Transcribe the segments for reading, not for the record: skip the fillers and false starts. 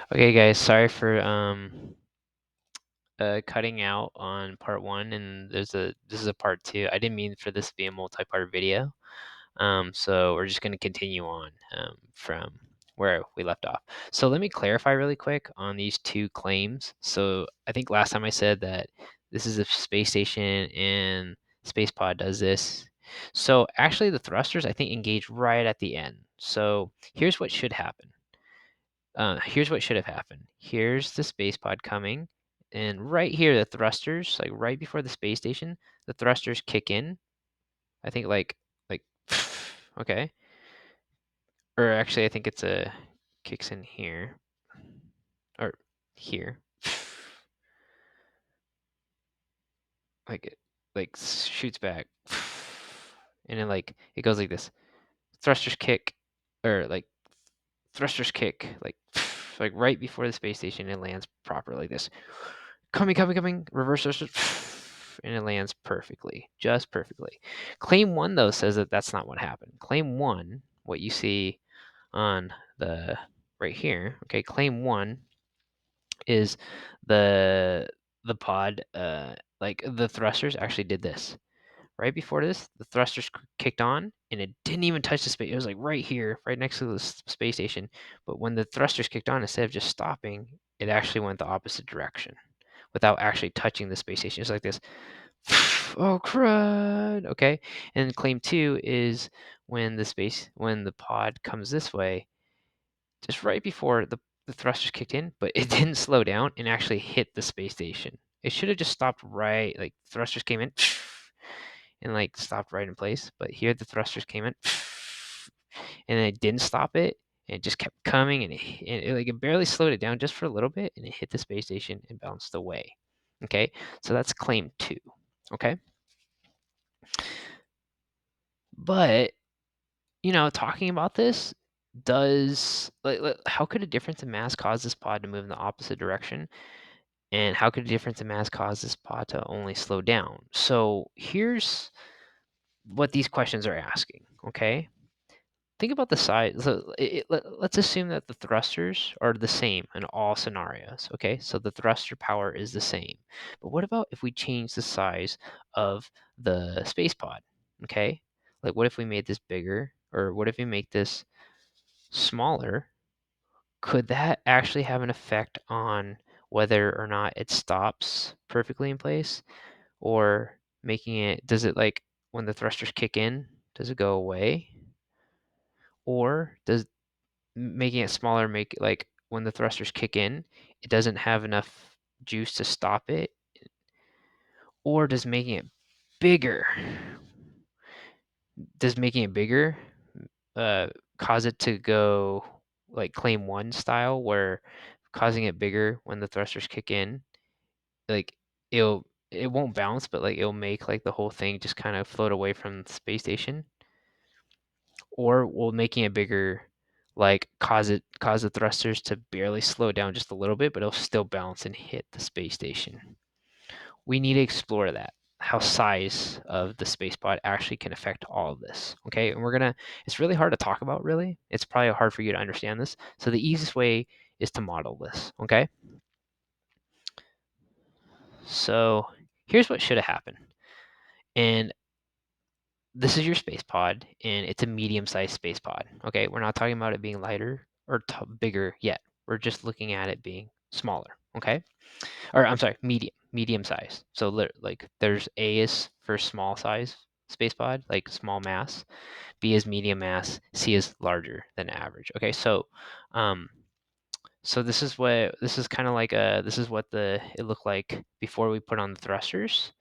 Okay, guys, sorry for cutting out on part one, and this is a part two. I didn't mean for this to be a multi-part video. So we're just gonna continue on from where we left off. So let me clarify really quick on these two claims. So I think last time I said that this is a space station and space pod does this. So actually the thrusters I think engage right at the end. So here's what should happen. Here's what should have happened. Here's the space pod coming, and right here, the thrusters, like right before the space station, the thrusters kick in. I think like okay, or actually, I think it's a kicks in here or here, like it like shoots back, and then like it goes like this. Thrusters kick, or like thrusters kick, like right before the space station, it lands proper like this. Coming, reverse thrusters, and it lands perfectly, just perfectly. Claim one, though, says that that's not what happened. Claim one, what you see on the right here, okay, claim one is the the pod, like the thrusters actually did this. Right before this, the thrusters kicked on, and it didn't even touch the space. It was like right here, right next to the space station. But when the thrusters kicked on, instead of just stopping, it actually went the opposite direction without actually touching the space station. It's like this. Oh crud. Okay. And claim two is when the pod comes this way, just right before the thrusters kicked in, but it didn't slow down and actually hit the space station. It should have just stopped right, like thrusters came in and like stopped right in place. But here the thrusters came in and it didn't stop it. And it just kept coming, and like it barely slowed it down just for a little bit, and it hit the space station and bounced away. Okay, so that's claim two. Okay, but talking about this, does how could a difference in mass cause this pod to move in the opposite direction? And how could a difference in mass cause this pod to only slow down? So here's what these questions are asking. Okay, think about the size. So let's assume that the thrusters are the same in all scenarios. Okay, so the thruster power is the same. But what about if we change the size of the space pod? Okay, like what if we made this bigger, or what if we make this smaller? Could that actually have an effect on whether or not it stops perfectly in place, or making it? Does it, like, when the thrusters kick in, does it go away, or does making it smaller make it like when the thrusters kick in, it doesn't have enough juice to stop it? Or does making it bigger does making it bigger uh cause it to go like claim one style, where causing it bigger when the thrusters kick in, like it won't bounce, but like it'll make like the whole thing just kind of float away from the space station? Or will making it bigger like cause the thrusters to barely slow down just a little bit, but it'll still bounce and hit the space station? We need to explore that, how size of the space pod actually can affect all of this. Okay, and it's really hard to talk about, really. It's probably hard for you to understand this. So the easiest way is to model this. Okay, so here's what should have happened. And this is your space pod, and it's a medium-sized space pod. Okay, we're not talking about it being lighter or bigger yet. We're just looking at it being smaller. Okay, or I'm sorry, medium size. So like there's A is for small size space pod, like small mass. B is medium mass. C is larger than average. Okay, um, so this is kind of like this is what it looked like before we put on the thrusters.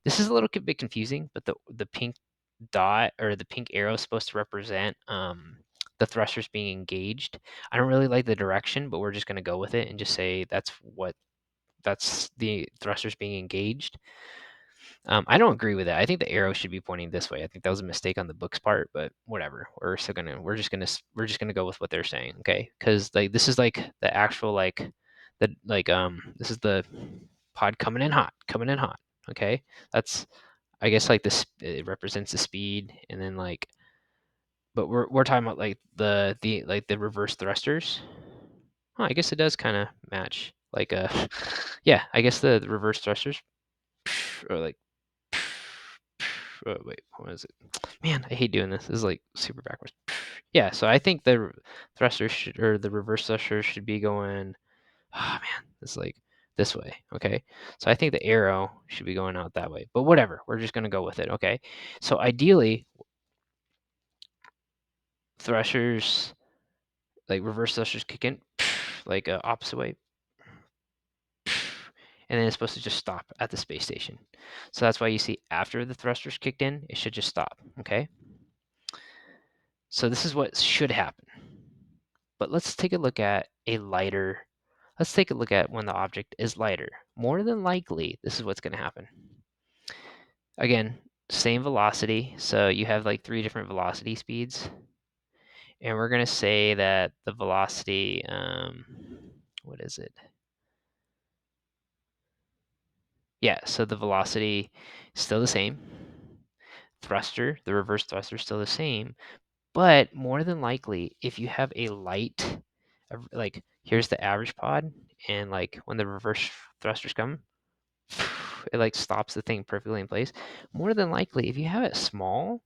This is a little bit confusing, but the pink dot, or the pink arrow, is supposed to represent the thrusters being engaged. I don't really like the direction, but we're just going to go with it and just say that's the thrusters being engaged. I don't agree with that. I think the arrow should be pointing this way. I think that was a mistake on the book's part, but whatever. We're just gonna go with what they're saying, okay? Because like this is like the actual this is the pod coming in hot. Okay, that's, I guess, like this. It represents the speed, and then but we're talking about like the reverse thrusters. Huh, I guess it does kind of match. Like, yeah, I guess the reverse thrusters, or like, oh, wait, what is it? Man, I hate doing this. This is like super backwards. Yeah, so I think the thrusters should, or the reverse thrusters should be going, oh man, it's like this way, okay? So I think the arrow should be going out that way, but whatever, we're just gonna go with it, okay? So ideally, thrusters, like reverse thrusters kick in, like opposite way, and then it's supposed to just stop at the space station. So that's why you see after the thrusters kicked in, it should just stop, okay? So this is what should happen. But let's take a look at let's take a look at when the object is lighter. More than likely, this is what's going to happen. Again, same velocity. So you have like 3 different velocity speeds. And we're going to say that the velocity, what is it? Yeah, so the velocity is still the same. Thruster, the reverse thruster is still the same. But more than likely, if you have a light, like here's the average pod, and like when the reverse thrusters come, it like stops the thing perfectly in place. More than likely, if you have it small,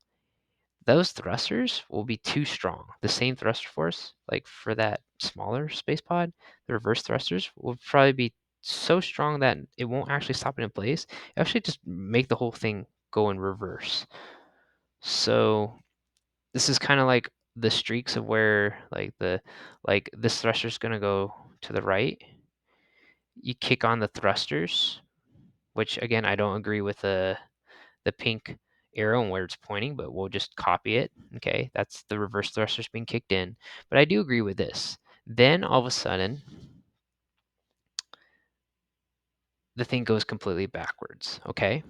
those thrusters will be too strong. The same thruster force, like for that smaller space pod, the reverse thrusters will probably be so strong that it won't actually stop it in place. It actually just make the whole thing go in reverse. So this is kind of like the streaks of where like this thruster is gonna go to the right. You kick on the thrusters, which again I don't agree with the pink arrow and where it's pointing, but we'll just copy it. Okay, that's the reverse thrusters being kicked in. But I do agree with this. Then all of a sudden, the thing goes completely backwards. Okay.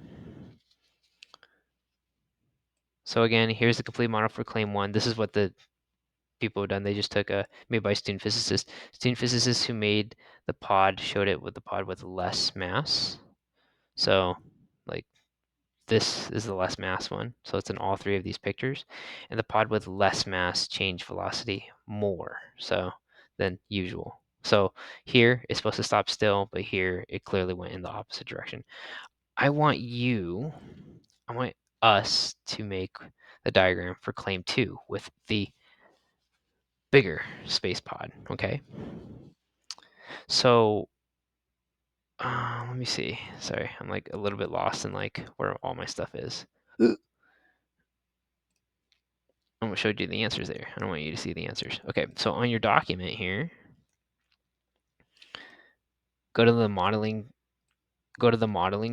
So again, here's the complete model for claim 1. This is what the people have done. They just took a made by student physicists. Student physicists who made the pod showed it with the pod with less mass. So like this is the less mass one. So it's in all 3 of these pictures. And the pod with less mass changed velocity more so than usual. So here it's supposed to stop still, but here it clearly went in the opposite direction. I want us to make the diagram for claim 2 with the bigger space pod, okay? So let me see. Sorry, I'm like a little bit lost in like where all my stuff is. I almost showed you the answers there. I don't want you to see the answers. Okay, so on your document here, go to the modeling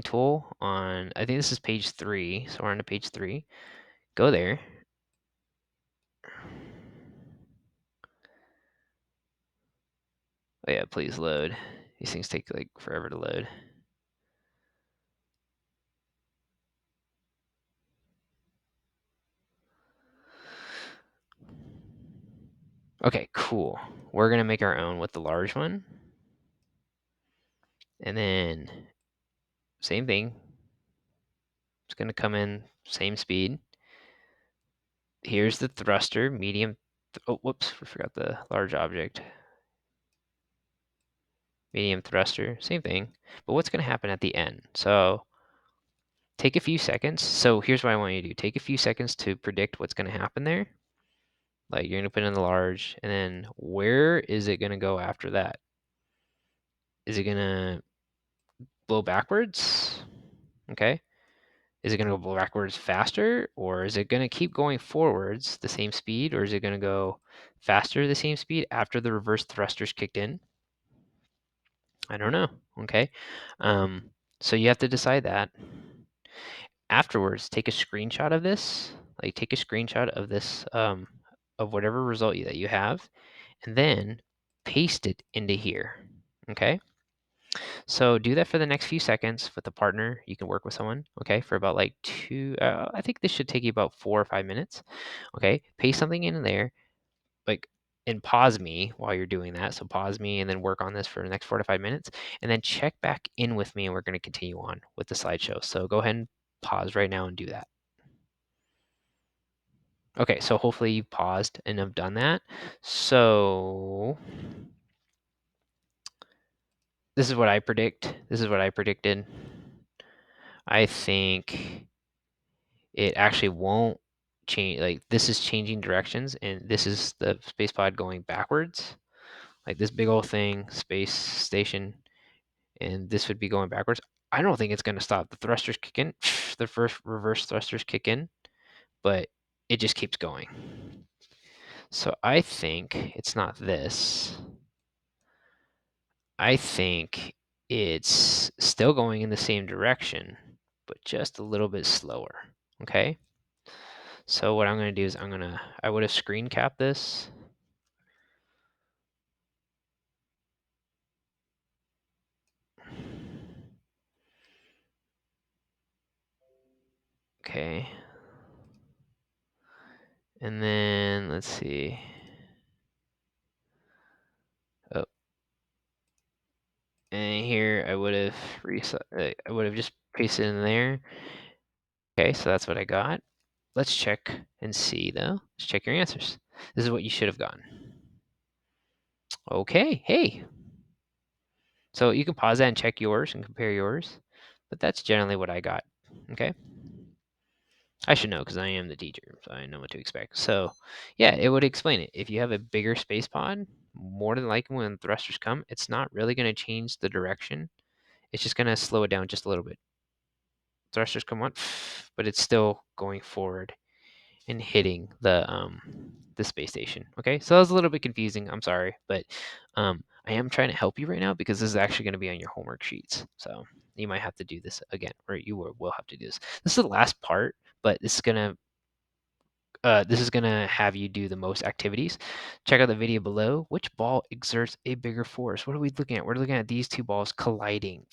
tool on, I think this is page 3. So we're on to page 3. Go there. Oh yeah, please load. These things take like forever to load. Okay, cool. We're gonna make our own with the large one. And then same thing. It's gonna come in same speed. Here's the thruster, medium. Oh, whoops, I forgot the large object. Medium thruster, same thing. But what's gonna happen at the end? So take a few seconds. So here's what I want you to do. Take a few seconds to predict what's gonna happen there. Like you're gonna put in the large, and then where is it gonna go after that? Is it gonna blow backwards? Okay. Is it gonna go backwards faster, or is it gonna keep going forwards the same speed, or is it gonna go faster the same speed after the reverse thrusters kicked in? I don't know. Okay. So you have to decide that. Afterwards, take a screenshot of this. Like take a screenshot of this of whatever result that you have, and then paste it into here. Okay. So do that for the next few seconds with a partner. You can work with someone, okay, for about like I think this should take you about 4 or 5 minutes. Okay, paste something in there, like, and pause me while you're doing that. So pause me and then work on this for the next 4 to 5 minutes, and then check back in with me, and we're going to continue on with the slideshow. So go ahead and pause right now and do that. Okay, so hopefully you paused and have done that. So this is what I predict. This is what I predicted. I think it actually won't change. Like this is changing directions, and this is the space pod going backwards. Like this big old thing, space station, and this would be going backwards. I don't think it's going to stop. The thrusters kick in, the first reverse thrusters kick in, but it just keeps going. So I think it's not this. I think it's still going in the same direction, but just a little bit slower. Okay. So what I'm going to do is I would have screen capped this. Okay. And then let's see. Oh. And here I would have I would have just pasted in there. Okay, so that's what I got. Let's check and see though. Let's check your answers. This is what you should have gotten. Okay, hey. So you can pause that and check yours and compare yours, but that's generally what I got. Okay. I should know because I am the teacher, so I know what to expect. So yeah, it would explain it. If you have a bigger space pod, more than likely when thrusters come, it's not really going to change the direction. It's just going to slow it down just a little bit. Thrusters come on, but it's still going forward and hitting the space station. Okay, so that was a little bit confusing. I'm sorry, but I am trying to help you right now because this is actually going to be on your homework sheets. So you might have to do this again, or you will have to do this. This is the last part, but this is gonna have you do the most activities. Check out the video below. Which ball exerts a bigger force? What are we looking at? We're looking at these two balls colliding.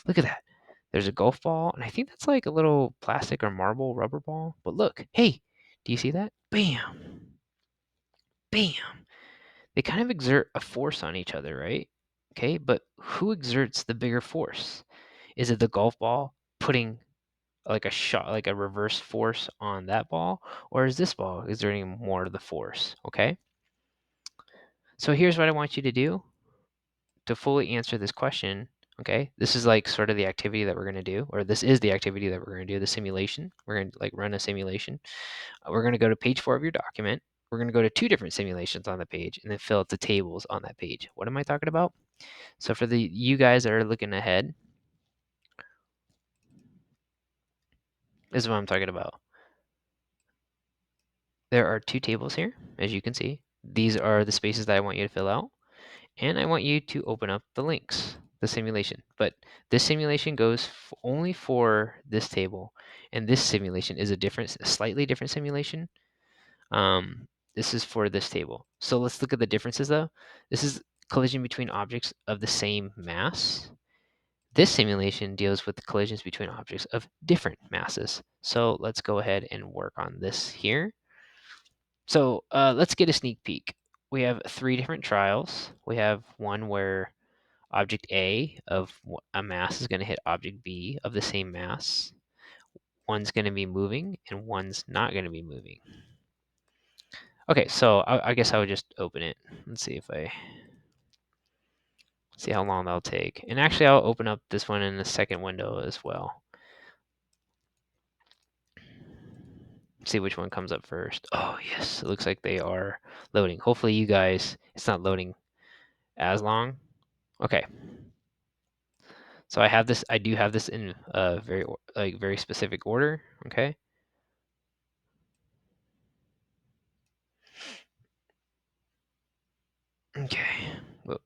Look at that. There's a golf ball, and I think that's like a little plastic or marble rubber ball. But look, hey, do you see that? Bam, bam. They kind of exert a force on each other, right? Okay, but who exerts the bigger force? Is it the golf ball putting like a shot, like a reverse force on that ball, or is this ball exerting more of the force? Okay. So here's what I want you to do to fully answer this question. Okay, this is like sort of the activity that we're going to do, or this is the activity that we're going to do, the simulation. We're going to like run a simulation. We're going to go to page 4 of your document. We're going to go to 2 different simulations on the page and then fill out the tables on that page. What am I talking about? So for the you guys that are looking ahead, this is what I'm talking about. There are 2 tables here, as you can see. These are the spaces that I want you to fill out. And I want you to open up the links, the simulation. But this simulation goes only for this table. And this simulation is a slightly different simulation. This is for this table. So let's look at the differences though. This is collision between objects of the same mass. This simulation deals with the collisions between objects of different masses. So let's go ahead and work on this here. So let's get a sneak peek. We have 3 different trials. We have one where object A of a mass is going to hit object B of the same mass. One's going to be moving and one's not going to be moving. Okay, so I guess I would just open it. Let's see if I see how long that'll take. And actually, I'll open up this one in the second window as well. See which one comes up first. Oh, yes, it looks like they are loading. Hopefully, you guys, it's not loading as long. Okay. So I do have this in a very specific order, okay? Okay. Whoa.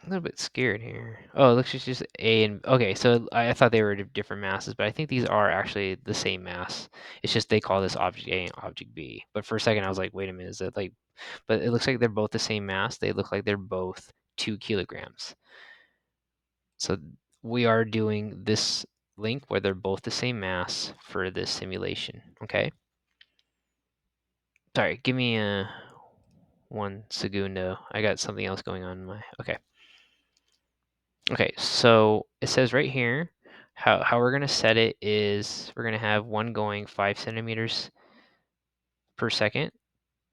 A little bit scared here. Oh, it looks just A and okay. So I thought they were different masses, but I think these are actually the same mass. It's just they call this object A and object B. But for a second, I was like, wait a minute, is it like? But it looks like they're both the same mass. They look like they're both 2 kilograms. So we are doing this link where they're both the same mass for this simulation. Okay. Sorry, give me a 1 segundo. I got something else going on in my. Okay. Okay, so it says right here how we're gonna set it is we're gonna have one going 5 centimeters per second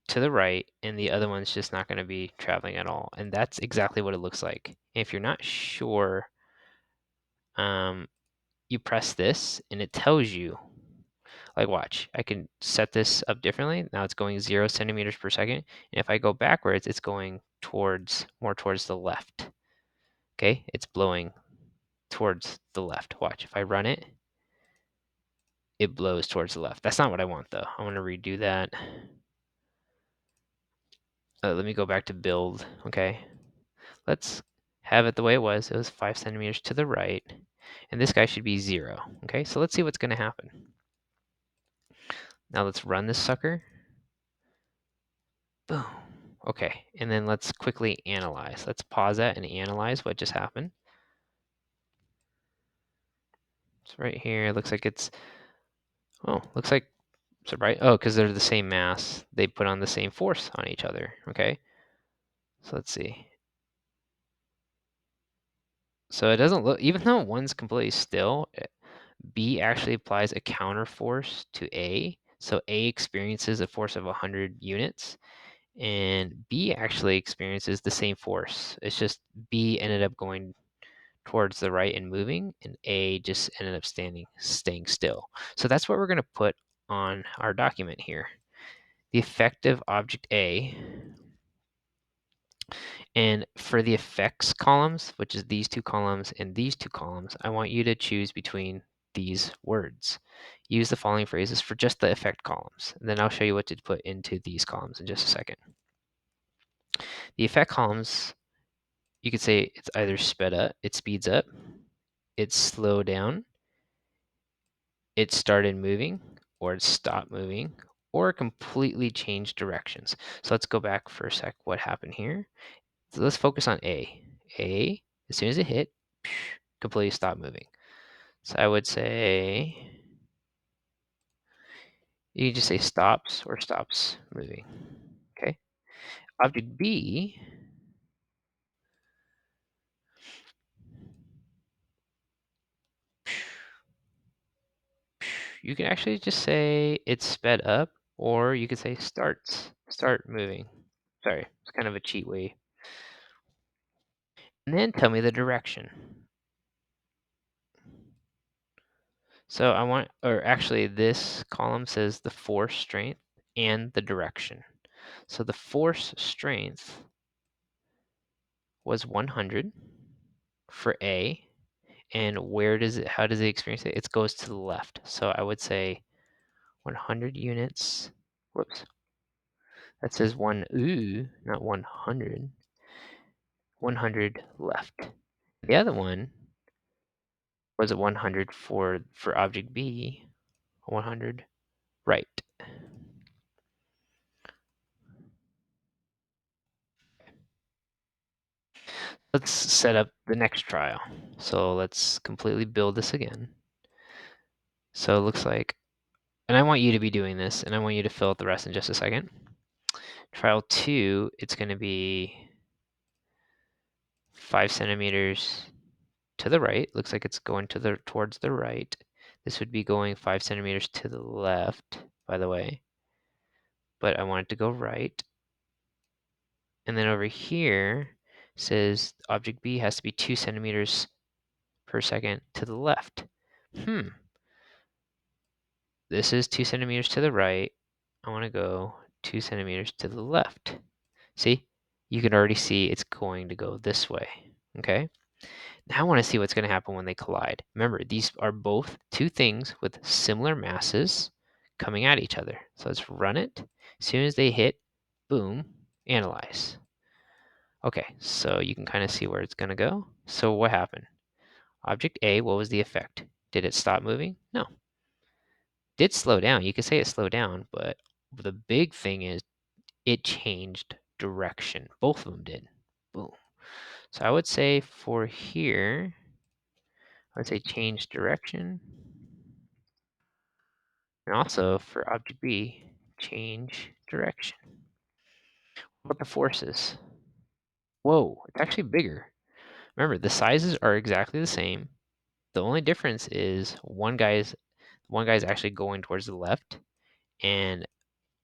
to the right, and the other one's just not gonna be traveling at all. And that's exactly what it looks like. If you're not sure, um, you press this and it tells you, like watch, I can set this up differently. Now it's going 0 centimeters per second. And if I go backwards, it's going more towards the left. Okay, it's blowing towards the left. Watch, if I run it, it blows towards the left. That's not what I want though. I want to redo that. Let me go back to build. Okay, let's have it the way it was. It was 5 centimeters to the right, and this guy should be 0. Okay, so let's see what's going to happen. Now let's run this sucker. Boom. Okay, and then let's quickly analyze. Let's pause that and analyze what just happened. So right here, it looks like it's, oh, looks like, so right, oh, because they're the same mass, they put on the same force on each other, okay? So let's see. So it doesn't look, even though one's completely still, B actually applies a counter force to A. So A experiences a force of 100 units, and B actually experiences the same force. It's just B ended up going towards the right and moving, and A just ended up staying still. So that's what we're going to put on our document here. The effect of object A. And for the effects columns, which is these two columns and these two columns, I want you to choose between these words. Use the following phrases for just the effect columns. And then I'll show you what to put into these columns in just a second. The effect columns, you could say it's either sped up, it speeds up, it slowed down, it started moving, or it stopped moving, or completely changed directions. So let's go back for a sec. What happened here? So let's focus on A. A, as soon as it hit, completely stopped moving. So I would say, you can just say stops or stops moving. Okay. Object B, you can actually just say it's sped up, or you could say start moving. Sorry, it's kind of a cheat way. And then tell me the direction. So I want, or actually this column says the force strength and the direction. So the force strength was 100 for A. And how does it experience it? It goes to the left. So I would say 100 units. Whoops. That says not 100. 100 left. The other one was a 100 for object B, 100 right. Let's set up the next trial. So let's completely build this again. So it looks like, and I want you to be doing this, and I want you to fill out the rest in just a second. Trial 2, it's going to be 5 centimeters to the right. Looks like it's going towards the right. This would be going 5 centimeters to the left, by the way. But I want it to go right. And then over here says object B has to be 2 centimeters per second to the left. This is 2 centimeters to the right. I want to go 2 centimeters to the left. See? You can already see it's going to go this way. Okay? Now I want to see what's going to happen when they collide. Remember, these are both two things with similar masses coming at each other. So let's run it. As soon as they hit, boom, analyze. Okay, so you can kind of see where it's going to go. So what happened? Object A, what was the effect? Did it stop moving? No. Did slow down. You could say it slowed down, but the big thing is it changed direction. Both of them did. Boom. So I would say for here, I would say change direction. And also for object B, change direction. What about the forces? Whoa, it's actually bigger. Remember, the sizes are exactly the same, The only difference is one guy's actually going towards the left, and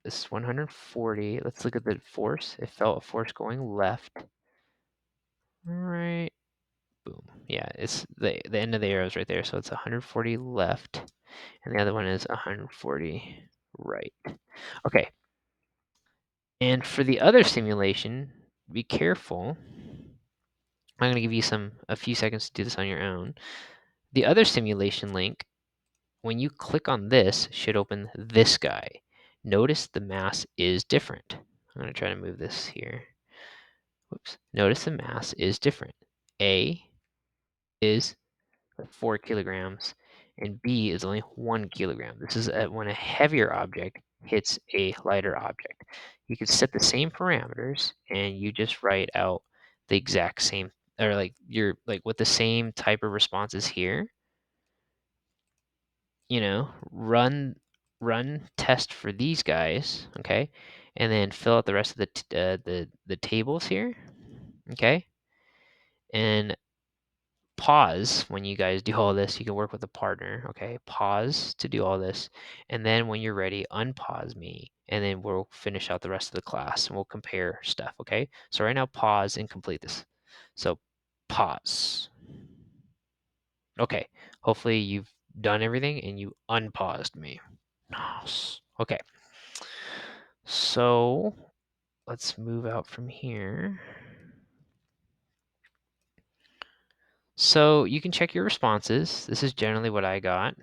this 140. Let's look at the force. It felt a force going left. Right. Boom. Yeah, it's the end of the arrow is right there, so it's 140 left, and the other one is 140 right. Okay. And for the other simulation, be careful. I'm going to give you a few seconds to do this on your own. The other simulation link, when you click on this, should open this guy. Notice the mass is different. I'm going to try to move this here. Whoops. Notice the mass is different. A is 4 kilograms, and B is only 1 kilogram. This is when a heavier object hits a lighter object. You can set the same parameters, and you just write out the exact same, or like you're like with the same type of responses here. Run test for these guys, okay, and then fill out the rest of the tables here, okay, and pause when you guys do all this. You can work with a partner, okay? Pause to do all this, and then when you're ready, unpause me, and then we'll finish out the rest of the class, and we'll compare stuff, okay? So right now, pause and complete this. So pause. Okay, hopefully you've done everything and you unpaused me. Nice. Okay, so let's move out from here. So you can check your responses. This is generally what I got.